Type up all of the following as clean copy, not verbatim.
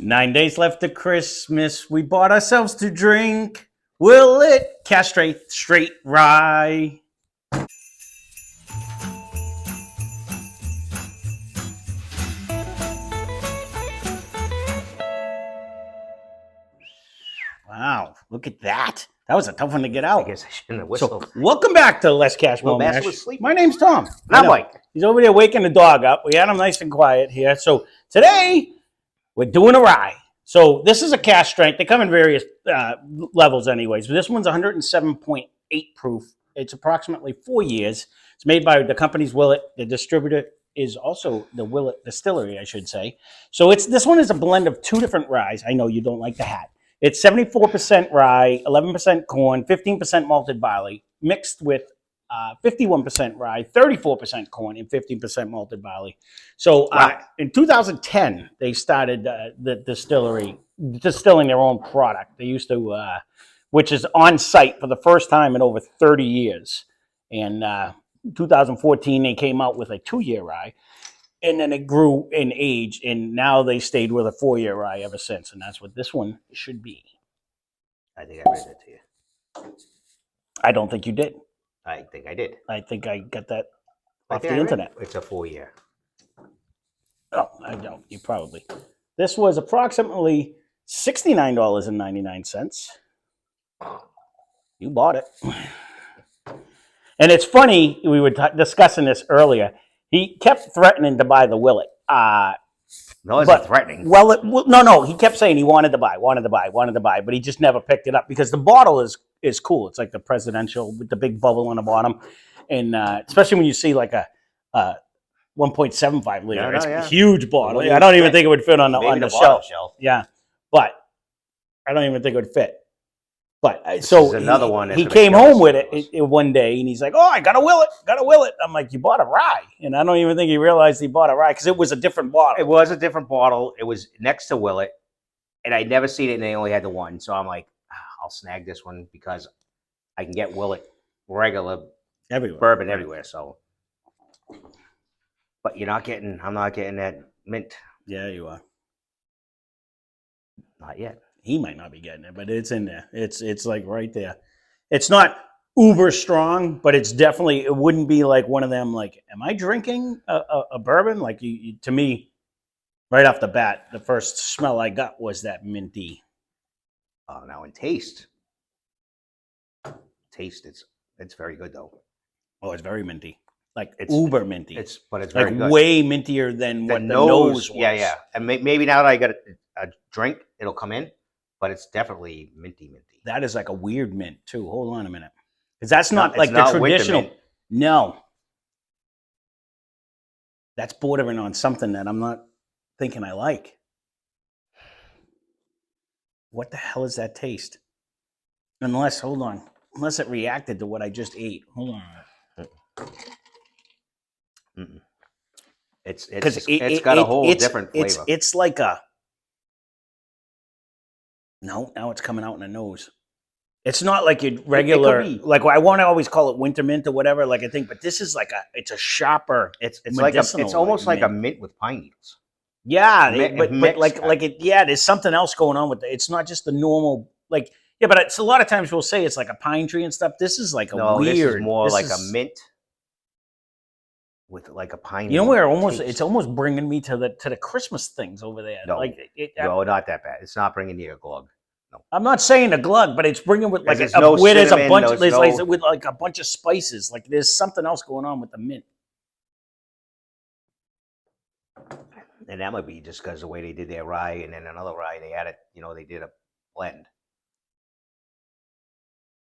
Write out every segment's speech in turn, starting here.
9 days left to Christmas. We bought ourselves to drink. Willett Straight Rye. Wow, look at that. That was a tough one to get out. I guess I shouldn't have whistled. So, welcome back to Less Cash, More Master Mash. was sleeping. My name's Tom. Not Mike. He's over there waking the dog up. We had him nice and quiet here. So today, we're doing a rye. So this is a cask strength. They come in various levels anyways. But this one's 107.8 proof. It's approximately 4 years. It's made by the company's Willett. The distributor is also the Willett Distillery, I should say. So this one is a blend of two different ryes. I know you don't like the hat. It's 74% rye, 11% corn, 15% malted barley, mixed with 51% rye, 34% corn, and 15% malted barley. So in 2010, they started the distillery distilling their own product. They used to, which is on site for the first time in over 30 years. And 2014, they came out with a 2-year rye. And then it grew in age, and now they stayed with a 4-year rye ever since, and that's what this one should be. I think I read that to you. I don't think you did. I think I did. I think I got that off the internet. It's a 4-year. Oh, I don't. You probably. This was approximately $69.99. You bought it. And it's funny, we were discussing this earlier. He kept threatening to buy the Willett. No, it's not threatening. Well, no. He kept saying he wanted to buy, but he just never picked it up because the bottle is cool. It's like the presidential with the big bubble on the bottom, and especially when you see like a 1.75 liter, it's a huge bottle. I don't even think it would fit on the shelf. Yeah, but I don't even think it would fit. But so another one. He came home with it one day, and he's like, "Oh, I got a Willett." I'm like, "You bought a rye," and I don't even think he realized he bought a rye because it was a different bottle. It was a different bottle. It was next to Willett, and I'd never seen it, and they only had the one. So I'm like, I'll snag this one because I can get Willett regular bourbon everywhere. So, but I'm not getting that mint. Yeah, you are. Not yet. He might not be getting it, but it's in there. It's like right there. It's not uber strong, but it's definitely. It wouldn't be like one of them. Like, am I drinking a bourbon? Like you, to me, right off the bat, the first smell I got was that minty. Now in taste, it's very good though. Oh, it's very minty. Like it's uber minty. It's very like good. Way mintier than what the nose was. Yeah. And maybe now that I got a drink, it'll come in. But it's definitely minty. That is like a weird mint too. Hold on a minute, because that's not like the traditional. No, that's bordering on something that I'm not thinking I like. What the hell is that taste? Unless it reacted to what I just ate. Hold on. It's got a whole different flavor. It's like a. No, now it's coming out in the nose. It's not like your regular, like I want to always call it winter mint or whatever. Like I think, but this is like it's a sharper. It's like it's almost like a mint with pine needles. Yeah, but there's something else going on with it. It's not just the normal but it's a lot of times we'll say it's like a pine tree and stuff. This is like weird. This is more like a mint with like a pine. You know where it's almost bringing me to the Christmas things over there. No, not that bad. It's not bringing you a glug. No. I'm not saying a glug, but it's bringing with like there's a bunch. With like a bunch of spices. Like there's something else going on with the mint. And that might be just because the way they did their rye, and then another rye they added. They did a blend.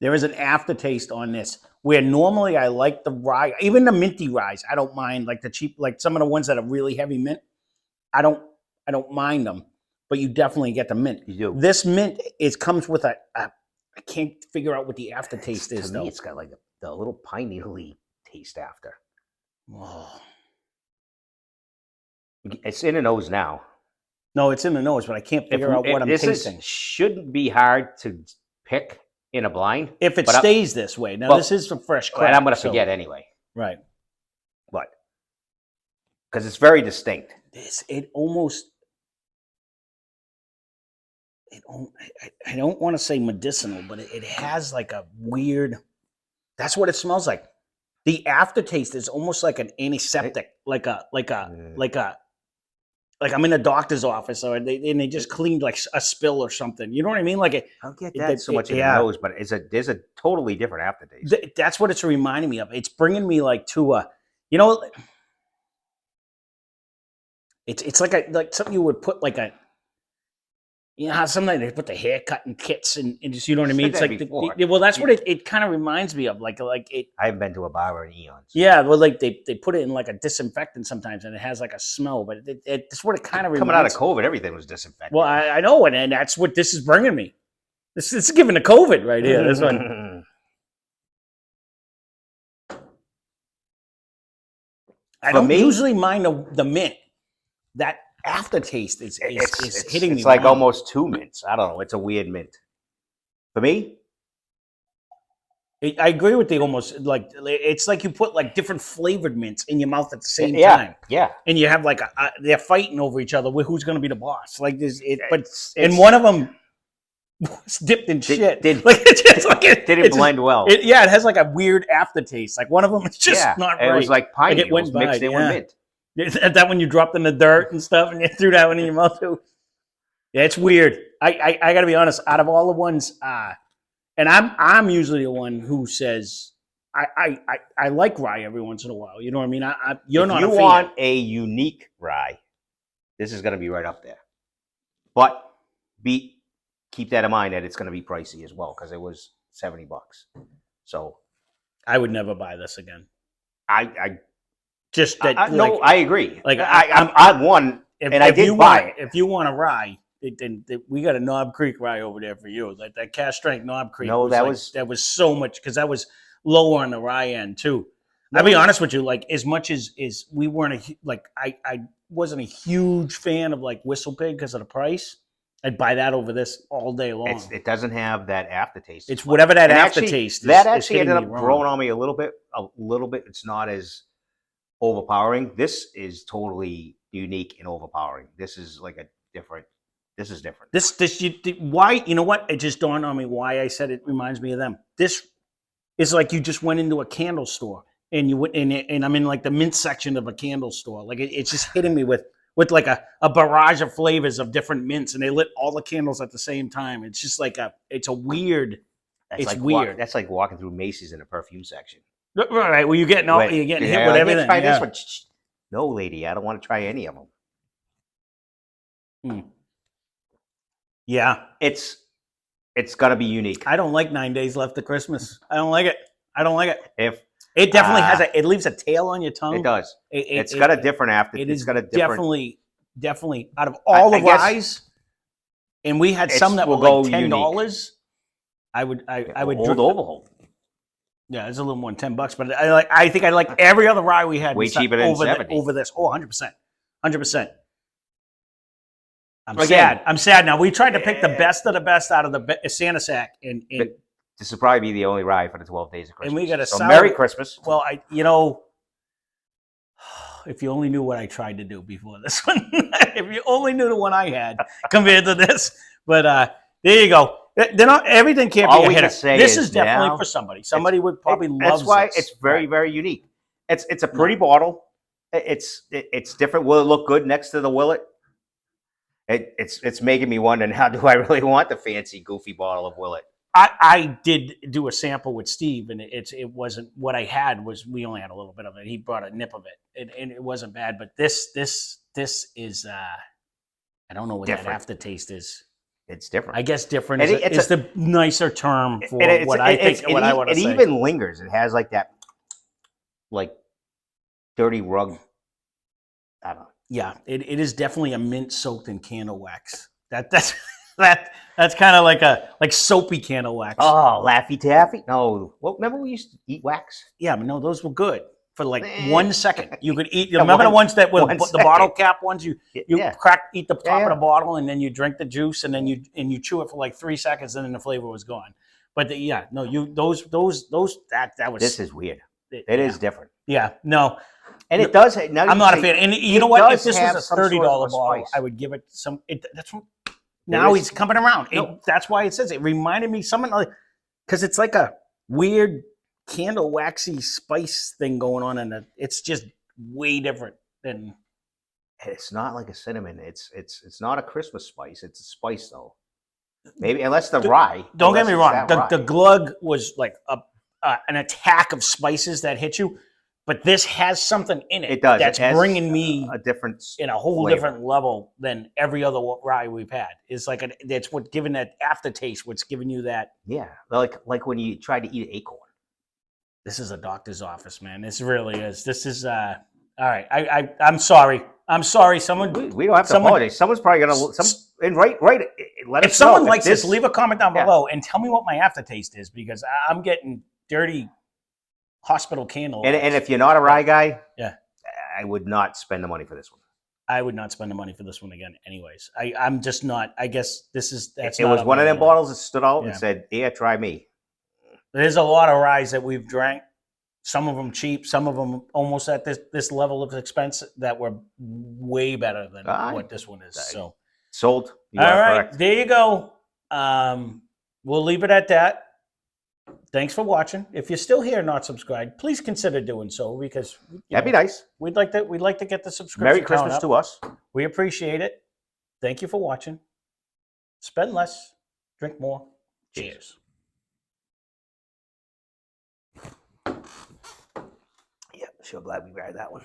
There is an aftertaste on this where normally I like the rye, even the minty ryes. I don't mind like the cheap, like some of the ones that are really heavy mint. I don't mind them, but you definitely get the mint. You do. This mint comes with I can't figure out what the aftertaste is though. It's got like the little pine needly taste after. Oh. It's in the nose now. No, it's in the nose, but I can't figure out what I'm tasting. This shouldn't be hard to pick in a blind. If it stays this way. Now, this is some fresh crap. And I'm going to forget anyway. Right. But, because it's very distinct. It almost, I don't want to say medicinal, but it has like a weird. That's what it smells like. The aftertaste is almost like an antiseptic, like I'm in a doctor's office, or they just cleaned like a spill or something. You know what I mean? Like I don't get that so much in the nose, but there's a totally different aftertaste. That's what it's reminding me of. It's bringing me like to a, it's like something you would put like a. How sometimes they put the hair cutting kits and just, you know what I mean? It's like, well, that's what it kind of reminds me of. Like it. I haven't been to a barber in eons. Yeah, well, like they put it in like a disinfectant sometimes, and it has like a smell. But it's what it kind of coming out of COVID, everything was disinfectant. Well, I know, and that's what this is bringing me. This is giving the COVID right here. This one. I don't usually mind the mint. That aftertaste is hitting me. It's like almost 2 mints. I don't know. It's a weird mint. For me, I agree with you. Almost like it's like you put like different flavored mints in your mouth at the same time. Yeah. And you have like they're fighting over each other with who's going to be the boss. Like this, and one of them was dipped in shit. Didn't blend well. It has like a weird aftertaste. Like one of them is just not right. It was like pine. It was mixed in with mint. That when you dropped in the dirt and stuff, and you threw that one in your mouth too. Yeah, it's weird. I got to be honest. Out of all the ones, and I'm usually the one who says I like rye every once in a while. You know what I mean? You're not. If you want a unique rye, this is going to be right up there. But keep that in mind that it's going to be pricey as well because it was $70. So I would never buy this again. Just that. No, I agree. Like I'm one, and I did buy it. If you want a rye, then we got a Knob Creek rye over there for you. Like that cast strength Knob Creek. No, that was so much because that was lower on the rye end too. I'll be honest with you. Like as much as we weren't I wasn't a huge fan of like Whistle Pig because of the price. I'd buy that over this all day long. It doesn't have that aftertaste. It's whatever that aftertaste is. That actually ended up growing on me a little bit. It's not as overpowering. This is totally unique and overpowering. This is like different. Why, you know what? It just dawned on me why I said it reminds me of them. This is like you just went into a candle store and you went and I'm in like the mint section of a candle store. Like it's just hitting me with like a barrage of flavors of different mints, and they lit all the candles at the same time. It's just like it's weird. That's like walking through Macy's in a perfume section. Right, well, you're getting hit with everything. Try this one. No, lady, I don't want to try any of them. Yeah, it's gonna be unique. I don't like 9 days left of Christmas. I don't like it. If it definitely it leaves a tail on your tongue. It does. It's got a different aftertaste. It's got a different. Definitely out of all the ryes, and we had some that were like $10. I would Old Overhaul. Yeah, it's a little more than $10, but I think I like every other rye we had. Way cheaper than over this. Oh, 100%. 100%. I'm sad now. We tried to pick the best of the best out of the Santa sack, and this will probably be the only rye for the 12 days of Christmas. And we got a Merry Christmas. Well, if you only knew what I tried to do before this one, if you only knew the one I had compared to this, but there you go. Everything can't be a hitter. This is definitely for somebody. Somebody would probably love. That's why it's very, very unique. It's a pretty bottle. It's different. Will it look good next to the Willett? It's making me wonder now. Do I really want the fancy, goofy bottle of Willett? I did do a sample with Steve, and it wasn't what I had. We only had a little bit of it. He brought a nip of it, and it wasn't bad. But this is I don't know what that aftertaste is. It's different. I guess different is the nicer term for what I think. What I want to say. It even lingers. It has like that, like dirty rug. I don't know. Yeah, it is definitely a mint soaked in candle wax. That's kind of like soapy candle wax. Oh, Laffy Taffy? No. Well, remember we used to eat wax? Yeah, but no, those were good for like 1 second. You could eat. Remember the ones that were the bottle cap ones? You eat the top of the bottle, and then you drink the juice, and then you chew it for like 3 seconds, and then the flavor was gone. But those that was. This is weird. It is different. Yeah, no. And it does. Now I'm not a fan. And you know what? If this was a $30 bottle, I would give it some. now is- he's coming around. No. That's why it says it reminded me something like, because it's like a weird candle waxy spice thing going on, and it's just way different than. It's not like a cinnamon. It's not a Christmas spice. It's a spice though. Maybe unless the rye. Don't get me wrong. That The rye. glug was like an attack of spices that hit you, but this has something in it. It does. That's It has bringing me a different in a whole flavor. different level than every other rye we've had. It's like that's what giving that aftertaste. What's giving you that? Yeah, like when you try to eat an acorn. This is a doctor's office, man. This really is. This is all right. I'm sorry. I'm sorry. Someone. We don't have to apologize. Someone's probably gonna and right. Let If us someone know likes this, this, leave a comment down Yeah. below and tell me what my aftertaste is, because I'm getting dirty hospital candle. And if you're not a rye guy, Yeah. I would not spend the money for this one. I would not spend the money for this one again. Anyways, I'm just not. I guess this is that's. It not was up one my of them alley. bottles that stood out Yeah. and said, "Yeah, try me." There's a lot of ryes that we've drank. Some of them cheap, some of them almost at this level of expense that were way better than what this one is. So Sold. You all are right, correct. there you go. We'll leave it at that. Thanks for watching. If you're still here, and not subscribed, please consider doing so, because That'd be nice. We'd like to get the subscription. Merry count Christmas up. to us. We appreciate it. Thank you for watching. Spend less, drink more. Cheers. Yeah, sure glad we grabbed that one.